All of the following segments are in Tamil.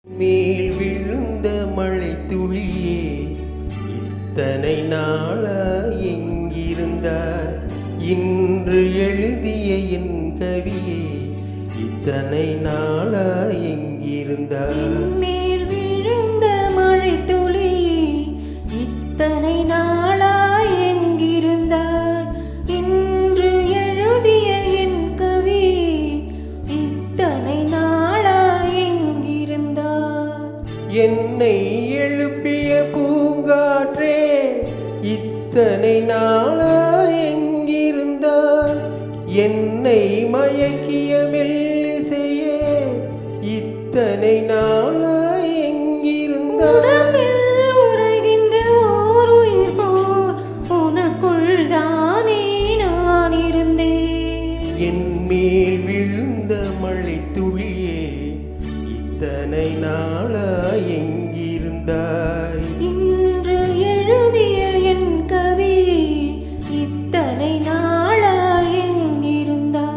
மேல் விழுந்த மழை துளியே, இத்தனை நாளா எங்கிருந்தாய்? இன்று எழுதிய என் கவியே, இத்தனை நாளா எங்கிருந்தாய்? மேல் விழுந்த மழை துளியே, இத்தனை நாளா எங்கிருந்தாய்? இன்று எழுதிய என் கவியே, இத்தனை நாளா எங்கிருந்தாய்? என்னை எழுப்பிய பூங்காற்றே, இத்தனை நாளா எங்கிருந்தாய்? என்னை மயக்கிய மெல்லிசையே, இத்தனை நாளா எங்கிருந்தாய்? உடம்பில் உறைகின்ற ஓர் உயிர் போல் உனக்குள் தானே நான் இருந்தேன். என் மேல் விழுந்த மழை துளியே, இத்தனை நாளா எங்கிருந்தாய்? இன்று எழுதிய என் கவியே, இத்தனை நாளா எங்கிருந்தாய்?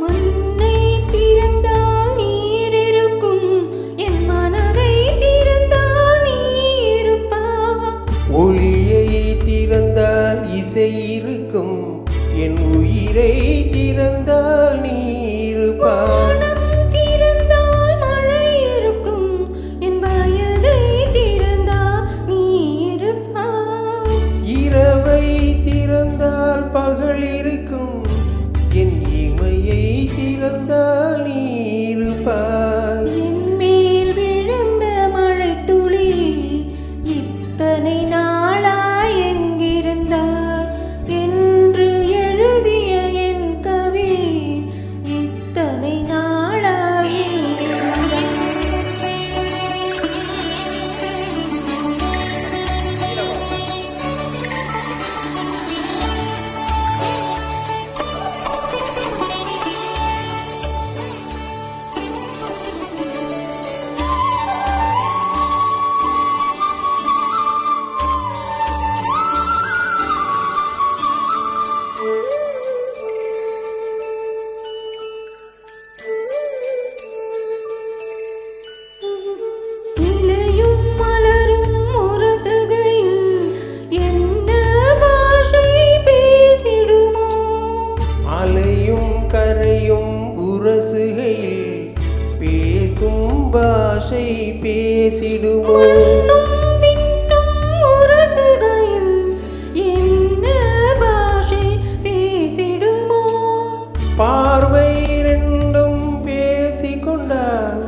மண்ணை திறந்தால் நீர் இருக்கும், என் மனதை திறந்தால் நீ இருப்பாய். ஒளியை திறந்தால் இசை இருக்கும், என் உயிரை திறந்தால் நீ இருப்பாய். வானம் திறந்தால் மழை இருக்கும், என் வயதை திறந்தால் நீ இருப்பாய். இரவை திறந்தால் பகல் இருக்கும், என் இமையை திறந்தால் நீ இருப்பாய். என் மேல் விழுந்த மழை துளி, இத்தனை நாளா எங்கிருந்தாய்? என்று எழுதிய என் கவி, இத்தனை நாளா எங்கிருந்தாய்? இலையும் மலரும் முரசுகையில் என்ன பாஷை பேசிடுமோ? அலையும் கரையும் உரசுகையில் பேசும் பாஷை பேசிடுமோ? மண்ணும் விண்ணும் உரசுகையில் என்ன பாஷை பேசிடுமோ? பார்வை ரெண்டும் பேசிக்கொண்டால்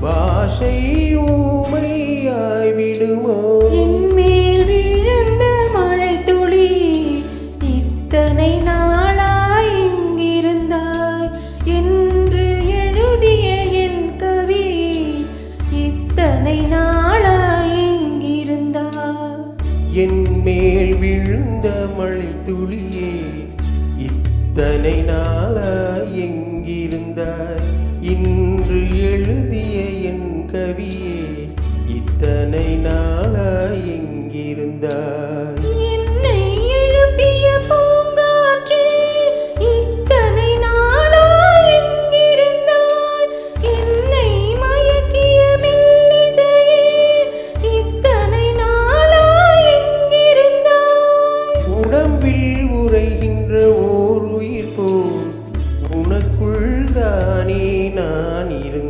பாஷை ஊமையாய் விடுமோ? என் மேல் விழுந்த மழை துளி, இத்தனை நாளா எங்கிருந்தாய்? என்று எழுதிய என் கவி, இத்தனை நாளா எங்கிருந்தாய்? என் மேல் விழுந்த மழை துளியே, இத்தனை நாளா எங்கிருந்தாய்? இன்று எழுதிய என் கவியே, இத்தனை நாளா எங்கிருந்தாய்? என்னை எழுப்பிய பூங்காற்றே, இத்தனை நாளா எங்கிருந்தாய்? என்னை மயக்கிய மெல்லிசையே, இத்தனை நாளா எங்கிருந்தாய்? உடம்பில் உறைகின்ற ஓர் உயிர் போல் உனக்குள் தானே நான் இருந்தேன்.